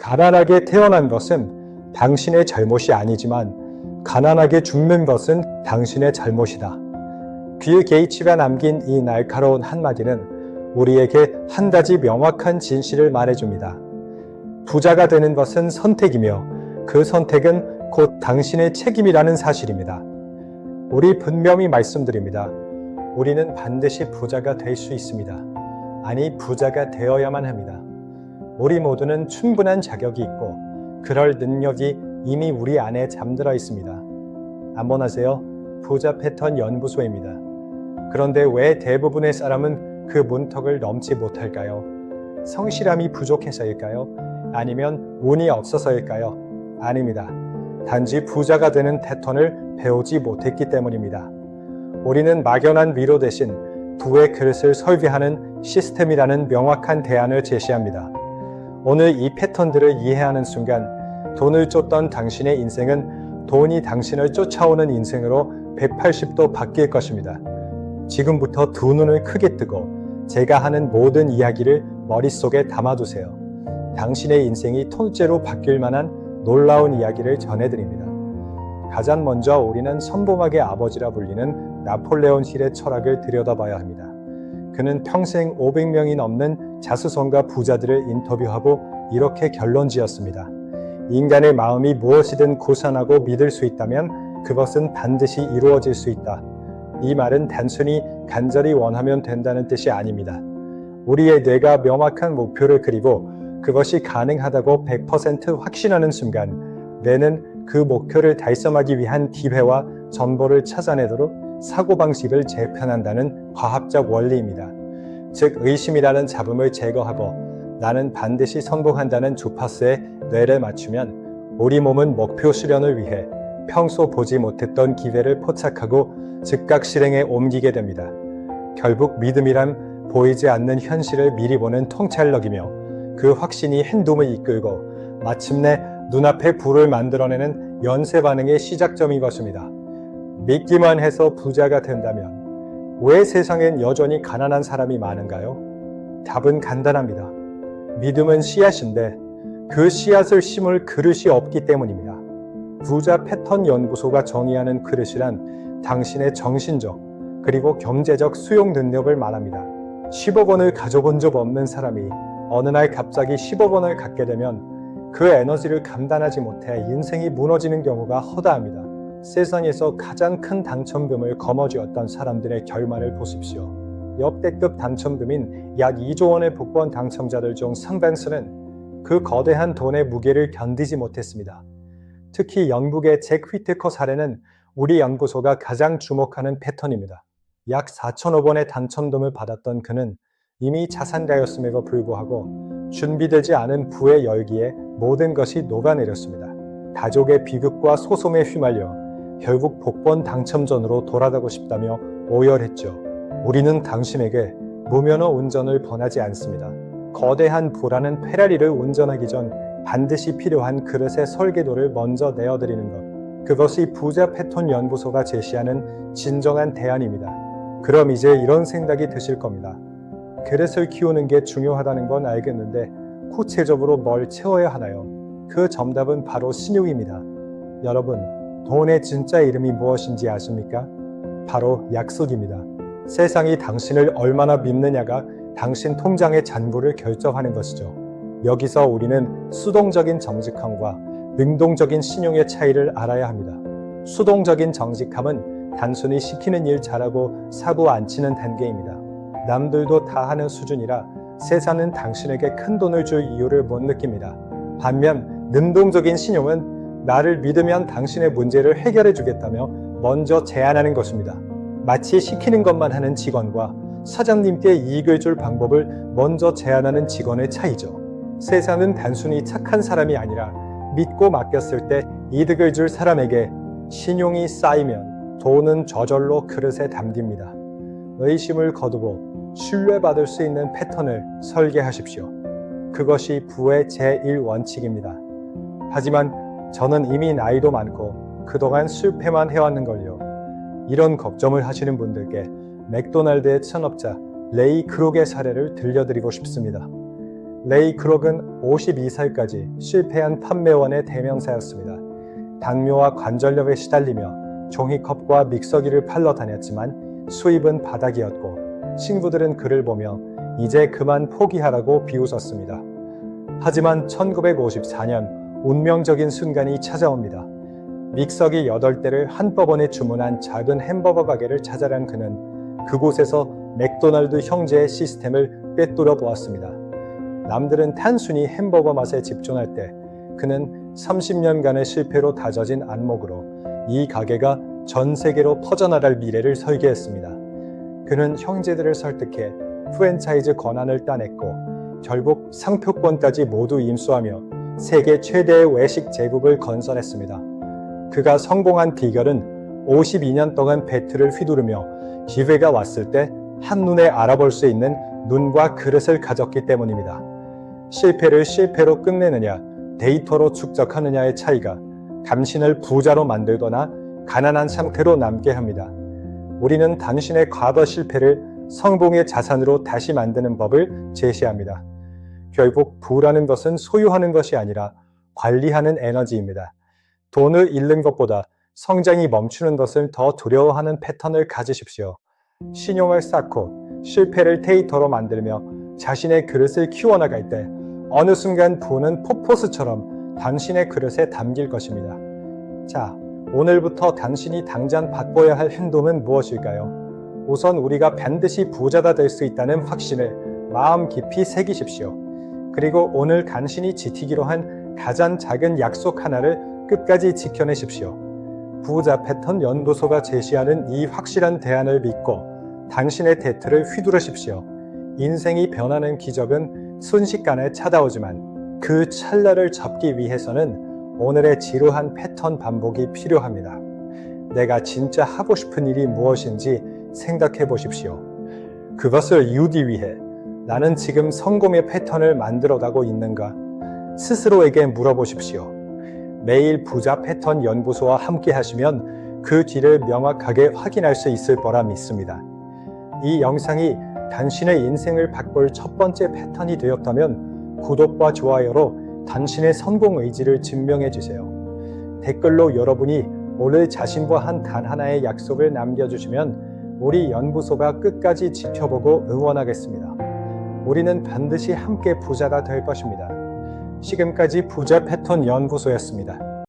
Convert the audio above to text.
가난하게 태어난 것은 당신의 잘못이 아니지만 가난하게 죽는 것은 당신의 잘못이다. 빌 게이츠가 남긴 이 날카로운 한마디는 우리에게 한 가지 명확한 진실을 말해줍니다. 부자가 되는 것은 선택이며 그 선택은 곧 당신의 책임이라는 사실입니다. 우리 분명히 말씀드립니다. 우리는 반드시 부자가 될 수 있습니다. 아니, 부자가 되어야만 합니다. 우리 모두는 충분한 자격이 있고 그럴 능력이 이미 우리 안에 잠들어 있습니다. 안녕하세요. 부자 패턴 연구소입니다. 그런데 왜 대부분의 사람은 그 문턱을 넘지 못할까요? 성실함이 부족해서일까요? 아니면 운이 없어서일까요? 아닙니다. 단지 부자가 되는 패턴을 배우지 못했기 때문입니다. 우리는 막연한 위로 대신 부의 그릇을 설계하는 시스템이라는 명확한 대안을 제시합니다. 오늘 이 패턴들을 이해하는 순간 돈을 쫓던 당신의 인생은 돈이 당신을 쫓아오는 인생으로 180도 바뀔 것입니다. 지금부터 두 눈을 크게 뜨고 제가 하는 모든 이야기를 머릿속에 담아두세요. 당신의 인생이 통째로 바뀔 만한 놀라운 이야기를 전해드립니다. 가장 먼저 우리는 선봉학의 아버지라 불리는 나폴레온 힐의 철학을 들여다봐야 합니다. 그는 평생 500명이 넘는 자수성가 부자들을 인터뷰하고 이렇게 결론지었습니다. 인간의 마음이 무엇이든 고산하고 믿을 수 있다면 그것은 반드시 이루어질 수 있다. 이 말은 단순히 간절히 원하면 된다는 뜻이 아닙니다. 우리의 뇌가 명확한 목표를 그리고 그것이 가능하다고 100% 확신하는 순간 뇌는 그 목표를 달성하기 위한 기회와 정보를 찾아내도록 사고방식을 재편한다는 과학적 원리입니다. 즉, 의심이라는 잡음을 제거하고 나는 반드시 성공한다는 주파수에 뇌를 맞추면 우리 몸은 목표 수련을 위해 평소 보지 못했던 기회를 포착하고 즉각 실행에 옮기게 됩니다. 결국 믿음이란 보이지 않는 현실을 미리 보는 통찰력이며 그 확신이 행동을 이끌고 마침내 눈앞에 불을 만들어내는 연쇄 반응의 시작점인 것입니다. 믿기만 해서 부자가 된다면 왜 세상엔 여전히 가난한 사람이 많은가요? 답은 간단합니다. 믿음은 씨앗인데 그 씨앗을 심을 그릇이 없기 때문입니다. 부자 패턴 연구소가 정의하는 그릇이란 당신의 정신적 그리고 경제적 수용 능력을 말합니다. 10억 원을 가져본 적 없는 사람이 어느 날 갑자기 10억 원을 갖게 되면 그 에너지를 감당하지 못해 인생이 무너지는 경우가 허다합니다. 세상에서 가장 큰 당첨금을 거머쥐었던 사람들의 결말을 보십시오. 역대급 당첨금인 약 2조 원의 복권 당첨자들 중 상당수는 그 거대한 돈의 무게를 견디지 못했습니다. 특히 영국의 잭 휘트커 사례는 우리 연구소가 가장 주목하는 패턴입니다. 약 4천억 원의 당첨금을 받았던 그는 이미 자산가였음에도 불구하고 준비되지 않은 부의 열기에 모든 것이 녹아내렸습니다. 가족의 비극과 소송에 휘말려 결국 복권 당첨전으로 돌아가고 싶다며 오열했죠. 우리는 당신에게 무면허 운전을 권하지 않습니다. 거대한 부라는 페라리를 운전하기 전 반드시 필요한 그릇의 설계도를 먼저 내어드리는 것. 그것이 부자 패턴 연구소가 제시하는 진정한 대안입니다. 그럼 이제 이런 생각이 드실 겁니다. 그릇을 키우는 게 중요하다는 건 알겠는데 구체적으로 뭘 채워야 하나요? 그 정답은 바로 신용입니다. 여러분, 돈의 진짜 이름이 무엇인지 아십니까? 바로 약속입니다. 세상이 당신을 얼마나 믿느냐가 당신 통장의 잔고를 결정하는 것이죠. 여기서 우리는 수동적인 정직함과 능동적인 신용의 차이를 알아야 합니다. 수동적인 정직함은 단순히 시키는 일 잘하고 사고 안 치는 단계입니다. 남들도 다 하는 수준이라 세상은 당신에게 큰 돈을 줄 이유를 못 느낍니다. 반면 능동적인 신용은 나를 믿으면 당신의 문제를 해결해 주겠다며 먼저 제안하는 것입니다. 마치 시키는 것만 하는 직원과 사장님께 이익을 줄 방법을 먼저 제안하는 직원의 차이죠. 세상은 단순히 착한 사람이 아니라 믿고 맡겼을 때 이득을 줄 사람에게 신용이 쌓이면 돈은 저절로 그릇에 담깁니다. 의심을 거두고 신뢰받을 수 있는 패턴을 설계하십시오. 그것이 부의 제1원칙입니다. 하지만 저는 이미 나이도 많고 그동안 실패만 해왔는걸요. 이런 걱정을 하시는 분들께 맥도날드의 창업자 레이 크룩의 사례를 들려드리고 싶습니다. 레이 크록은 52살까지 실패한 판매원의 대명사였습니다. 당뇨와 관절염에 시달리며 종이컵과 믹서기를 팔러 다녔지만 수입은 바닥이었고 친구들은 그를 보며 이제 그만 포기하라고 비웃었습니다. 하지만 1954년 운명적인 순간이 찾아옵니다. 믹서기 8대를 한꺼번에 주문한 작은 햄버거 가게를 찾아간 그는 그곳에서 맥도날드 형제의 시스템을 꿰뚫어 보았습니다. 남들은 단순히 햄버거 맛에 집중할 때 그는 30년간의 실패로 다져진 안목으로 이 가게가 전 세계로 퍼져나갈 미래를 설계했습니다. 그는 형제들을 설득해 프랜차이즈 권한을 따냈고 결국 상표권까지 모두 인수하며 세계 최대의 외식 제국을 건설했습니다. 그가 성공한 비결은 52년 동안 배틀을 휘두르며 기회가 왔을 때 한눈에 알아볼 수 있는 눈과 그릇을 가졌기 때문입니다. 실패를 실패로 끝내느냐, 데이터로 축적하느냐의 차이가 당신을 부자로 만들거나 가난한 상태로 남게 합니다. 우리는 당신의 과거 실패를 성공의 자산으로 다시 만드는 법을 제시합니다. 결국 부라는 것은 소유하는 것이 아니라 관리하는 에너지입니다. 돈을 잃는 것보다 성장이 멈추는 것을 더 두려워하는 패턴을 가지십시오. 신용을 쌓고 실패를 데이터로 만들며 자신의 그릇을 키워나갈 때 어느 순간 부는 포포스처럼 당신의 그릇에 담길 것입니다. 자, 오늘부터 당신이 당장 바꿔야 할 행동은 무엇일까요? 우선 우리가 반드시 부자가 될 수 있다는 확신을 마음 깊이 새기십시오. 그리고 오늘 간신히 지키기로 한 가장 작은 약속 하나를 끝까지 지켜내십시오. 부자 패턴 연구소가 제시하는 이 확실한 대안을 믿고 당신의 대틀을 휘두르십시오. 인생이 변하는 기적은 순식간에 찾아오지만 그 찰나를 잡기 위해서는 오늘의 지루한 패턴 반복이 필요합니다. 내가 진짜 하고 싶은 일이 무엇인지 생각해 보십시오. 그것을 이루기 위해 나는 지금 성공의 패턴을 만들어가고 있는가? 스스로에게 물어보십시오. 매일 부자 패턴 연구소와 함께 하시면 그 길을 명확하게 확인할 수 있을 거라 믿습니다. 이 영상이 당신의 인생을 바꿀 첫 번째 패턴이 되었다면 구독과 좋아요로 당신의 성공 의지를 증명해 주세요. 댓글로 여러분이 오늘 자신과 한 단 하나의 약속을 남겨주시면 우리 연구소가 끝까지 지켜보고 응원하겠습니다. 우리는 반드시 함께 부자가 될 것입니다. 지금까지 부자 패턴 연구소였습니다.